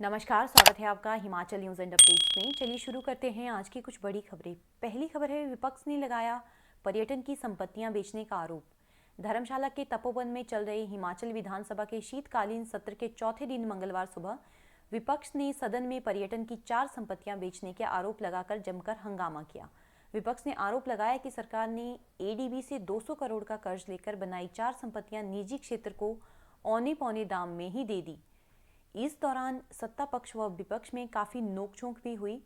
नमस्कार, स्वागत है आपका हिमाचल न्यूज़ एंड अपडेट्स में। चलिए शुरू करते हैं आज की कुछ बड़ी खबरें। पहली खबर है, विपक्ष ने लगाया पर्यटन की संपत्तियां बेचने का आरोप। धर्मशाला के तपोवन में चल रहे हिमाचल विधानसभा के शीतकालीन सत्र के चौथे दिन मंगलवार सुबह विपक्ष ने सदन में पर्यटन की 4 संपत्तियां बेचने के आरोप लगाकर जमकर हंगामा किया। विपक्ष ने आरोप लगाया कि सरकार ने एडीबी से 200 करोड़ का कर्ज लेकर बनाई 4 संपत्तियां निजी क्षेत्र को औने पौने दाम में ही दे दी। इस दौरान सत्ता पक्ष व विपक्ष में काफी नोकझोंक भी हुई।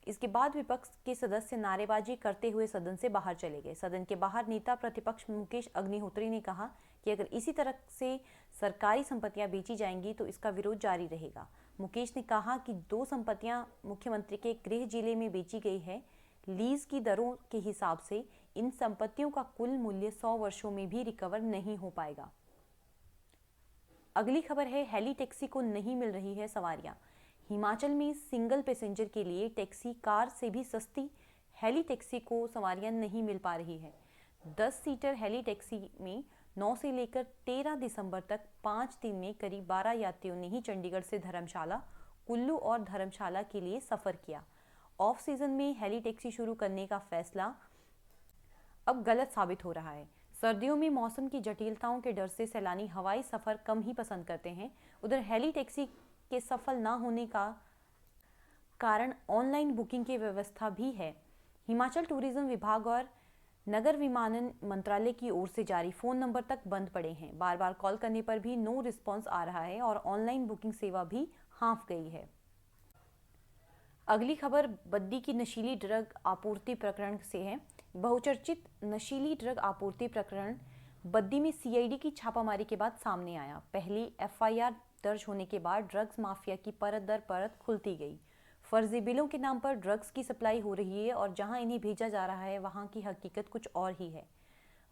इसके बाद विपक्ष के सदस्य नारेबाजी करते हुए सदन से बाहर चले गए। सदन के बाहर नेता प्रतिपक्ष मुकेश अग्निहोत्री ने कहा कि अगर इसी तरह से सरकारी संपत्तियां बेची जाएंगी तो इसका विरोध जारी रहेगा। मुकेश ने कहा कि 2 संपत्तियां मुख्यमंत्री के गृह जिले में बेची गई है। लीज की दरों के हिसाब से इन संपत्तियों का कुल मूल्य 100 वर्षों में भी रिकवर नहीं हो पाएगा। अगली खबर है, हेली टैक्सी को नहीं मिल रही है सवारियां। हिमाचल में सिंगल पैसेंजर के लिए टैक्सी कार से भी सस्ती हेली टैक्सी को सवारियां नहीं मिल पा रही है। 10 सीटर हेली टैक्सी में 9 से लेकर 13 दिसंबर तक 5 दिन में करीब 12 यात्रियों ने ही चंडीगढ़ से धर्मशाला, कुल्लू और धर्मशाला के लिए सफर किया। ऑफ सीजन में हेली टैक्सी शुरू करने का फैसला अब गलत साबित हो रहा है। सर्दियों में मौसम की जटिलताओं के डर से सैलानी हवाई सफर कम ही पसंद करते हैं। उधर हेली टैक्सी के सफल न होने का कारण ऑनलाइन बुकिंग की व्यवस्था भी है। हिमाचल टूरिज्म विभाग और नगर विमानन मंत्रालय की ओर से जारी फोन नंबर तक बंद पड़े हैं। बार बार कॉल करने पर भी नो रिस्पॉन्स आ रहा है और ऑनलाइन बुकिंग सेवा भी हाँफ गई है। अगली खबर बद्दी की नशीली ड्रग आपूर्ति प्रकरण से है। बहुचर्चित नशीली ड्रग आपूर्ति प्रकरण बद्दी में सीआईडी की छापामारी के बाद सामने आया। पहली एफआईआर दर्ज होने के बाद ड्रग्स माफिया की परत दर परत खुलती गई। फर्जी बिलों के नाम पर ड्रग्स की सप्लाई हो रही है और जहां इन्हें भेजा जा रहा है वहां की हकीकत कुछ और ही है।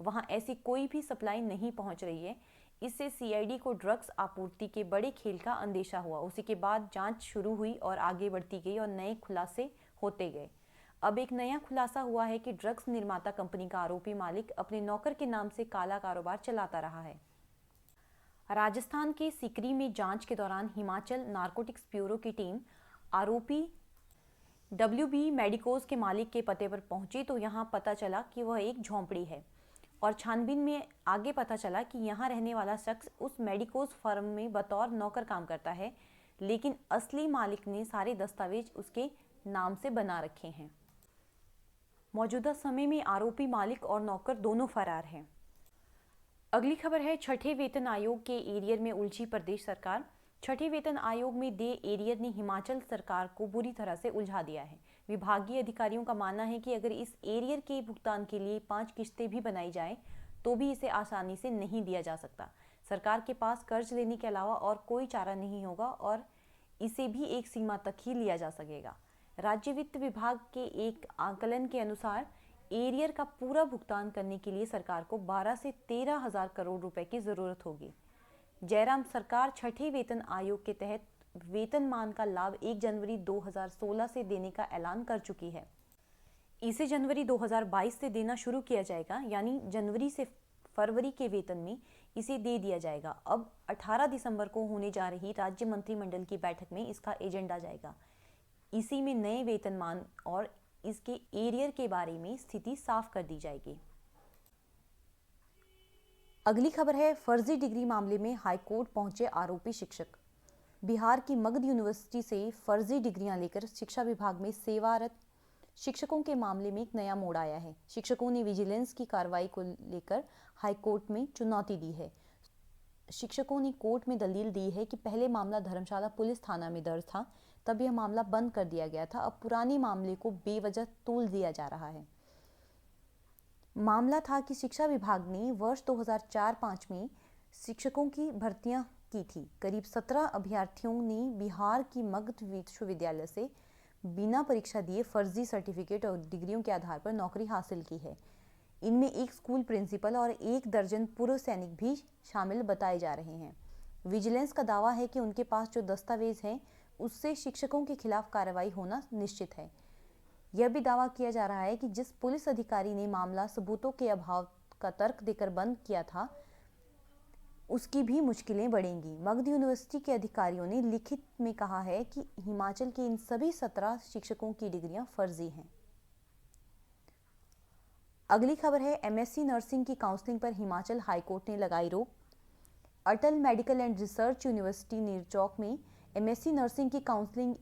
वहां ऐसी कोई भी सप्लाई नहीं पहुंच रही है। इससे सीआईडी को ड्रग्स आपूर्ति के बड़े खेल का अंदेशा हुआ। उसी के बाद जांच शुरू हुई और आगे बढ़ती गई और नए खुलासे होते गए। अब एक नया खुलासा हुआ है कि ड्रग्स निर्माता कंपनी का आरोपी मालिक अपने नौकर के नाम से काला कारोबार चलाता रहा है। राजस्थान के सीकरी में जांच के दौरान हिमाचल नारकोटिक्स ब्यूरो की टीम आरोपी डब्ल्यूबी मेडिकोज के मालिक के पते पर पहुंची तो यहां पता चला कि वह एक झोंपड़ी है और छानबीन में आगे पता चला कि यहां रहने वाला शख्स उस मेडिकोज फर्म में बतौर नौकर काम करता है, लेकिन असली मालिक ने सारे दस्तावेज उसके नाम से बना रखे हैं। मौजूदा समय में आरोपी मालिक और नौकर दोनों फरार हैं। अगली खबर है, छठे वेतन आयोग के एरियर में उलझी प्रदेश सरकार। छठे वेतन आयोग में दे एरियर ने हिमाचल सरकार को बुरी तरह से उलझा दिया है। विभागीय अधिकारियों का मानना है कि अगर इस एरियर के भुगतान के लिए 5 किस्तें भी बनाई जाए तो भी इसे आसानी से नहीं दिया जा सकता। सरकार के पास कर्ज लेने के अलावा और कोई चारा नहीं होगा और इसे भी एक सीमा तक ही लिया जा सकेगा। राज्य वित्त विभाग के एक आकलन के अनुसार एरियर का पूरा भुगतान करने के लिए सरकार को 12 से 13 हजार करोड़ रुपए की जरूरत होगी। जयराम सरकार छठे वेतन आयोग के तहत वेतनमान का लाभ 1 जनवरी 2016 से देने का ऐलान कर चुकी है। इसे जनवरी 2022 से देना शुरू किया जाएगा, यानी जनवरी से फरवरी के वेतन में इसे दे दिया जाएगा। अब 18 दिसंबर को होने जा रही राज्य मंत्रिमंडल की बैठक में इसका एजेंडा जाएगा। इसी में नए वेतनमान और इसके एरियर के बारे में स्थिति साफ कर दी जाएगी। अगली खबर है, फर्जी डिग्री मामले में हाईकोर्ट पहुंचे आरोपी शिक्षक। बिहार की मगध यूनिवर्सिटी से फर्जी डिग्रियां लेकर शिक्षा विभाग में सेवारत शिक्षकों के मामले में एक नया मोड़ आया है। शिक्षकों ने विजिलेंस की कार्रवाई को लेकर हाईकोर्ट में चुनौती दी है। शिक्षकों ने कोर्ट में दलील दी है कि पहले मामला धर्मशाला पुलिस थाना में दर्ज था, तब यह मामला बंद कर दिया गया था। अब पुराने मामले को बेवजह तूल दिया जा रहा है। मामला था कि शिक्षा विभाग ने वर्ष 2004-05 में शिक्षकों की भर्तियां की थी। करीब 17 अभ्यर्थियों ने बिहार की मगध विश्वविद्यालय से बिना परीक्षा दिए फर्जी सर्टिफिकेट और डिग्रियों के आधार पर नौकरी हासिल की है। इनमें एक स्कूल प्रिंसिपल और 1 दर्जन पूर्व सैनिक भी शामिल बताए जा रहे हैं। विजिलेंस का दावा है कि उनके पास जो दस्तावेज हैं उससे शिक्षकों के खिलाफ कार्रवाई होना निश्चित है। यह भी दावा किया जा रहा है कि जिस पुलिस अधिकारी ने मामला सबूतों के अभाव का तर्क देकर बंद किया था, उसकी भी मुश्किलें बढ़ेंगी। मगध यूनिवर्सिटी के अधिकारियों ने लिखित में कहा है कि हिमाचल के इन सभी 17 शिक्षकों की डिग्रियां फर्जी हैं। अगली खबर है, एमएससी नर्सिंग की काउंसलिंग पर हिमाचल हाईकोर्ट ने लगाई रोक। Atal medical and research university Nerchowk में एमएससी नर्सिंग की काउंसलिंग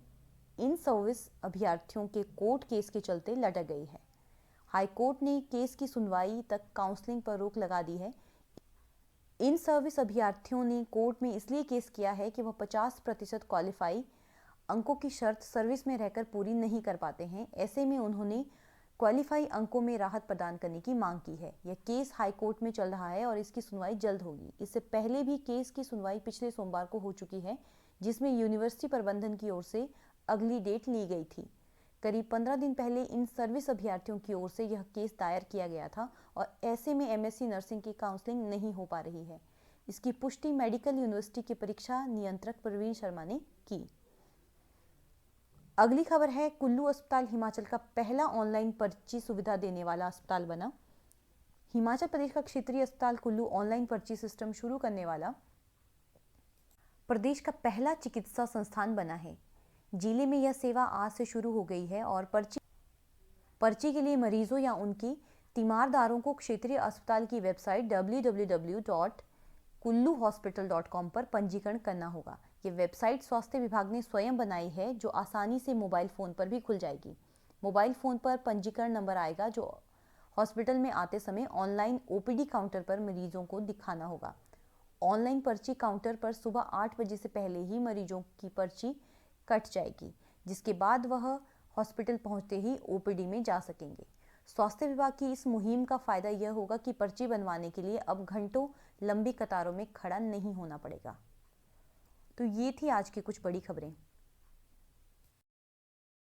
इन सर्विस अभ्यर्थियों के कोर्ट केस के चलते लटक गई है। हाईकोर्ट ने केस की सुनवाई तक काउंसलिंग पर रोक लगा दी है। इन सर्विस अभ्यर्थियों ने कोर्ट में इसलिए केस किया है कि वह 50% क्वालिफाई अंकों की शर्त सर्विस में रहकर पूरी नहीं कर पाते हैं। ऐसे में उन्होंने क्वालिफाई अंकों में राहत प्रदान करने की मांग की है। यह केस हाईकोर्ट में चल रहा है और इसकी सुनवाई जल्द होगी। इससे पहले भी केस की सुनवाई पिछले सोमवार को हो चुकी है, जिसमें यूनिवर्सिटी प्रबंधन की ओर से अगली डेट ली गई थी। करीब 15 दिन पहले इन सर्विस अभ्यर्थियों की ओर से यह केस दायर किया गया था और ऐसे में एमएससी नर्सिंग की काउंसलिंग नहीं हो पा रही है। इसकी पुष्टि मेडिकल यूनिवर्सिटी के परीक्षा नियंत्रक प्रवीण शर्मा ने की। अगली खबर है, कुल्लू अस्पताल हिमाचल का पहला ऑनलाइन पर्ची सुविधा देने वाला अस्पताल बना। हिमाचल प्रदेश का क्षेत्रीय अस्पताल कुल्लू ऑनलाइन पर्ची सिस्टम शुरू करने वाला प्रदेश का पहला चिकित्सा संस्थान बना है। जिले में यह सेवा आज से शुरू हो गई है और पर्ची के लिए मरीजों या उनके तीमारदारों को क्षेत्रीय अस्पताल की वेबसाइट www.kulluhospital.com पर पंजीकरण करना होगा। ये वेबसाइट स्वास्थ्य विभाग ने स्वयं बनाई है, जो आसानी से मोबाइल फ़ोन पर भी खुल जाएगी। मोबाइल फ़ोन पर पंजीकरण नंबर आएगा, जो हॉस्पिटल में आते समय ऑनलाइन ओपीडी काउंटर पर मरीजों को दिखाना होगा। ऑनलाइन पर्ची काउंटर पर सुबह 8 बजे से पहले ही मरीजों की पर्ची कट जाएगी, जिसके बाद वह हॉस्पिटल पहुंचते ही ओपीडी में जा सकेंगे। स्वास्थ्य विभाग की इस मुहिम का फायदा यह होगा कि पर्ची बनवाने के लिए अब घंटों लंबी कतारों में खड़ा नहीं होना पड़ेगा। तो ये थी आज की कुछ बड़ी खबरें।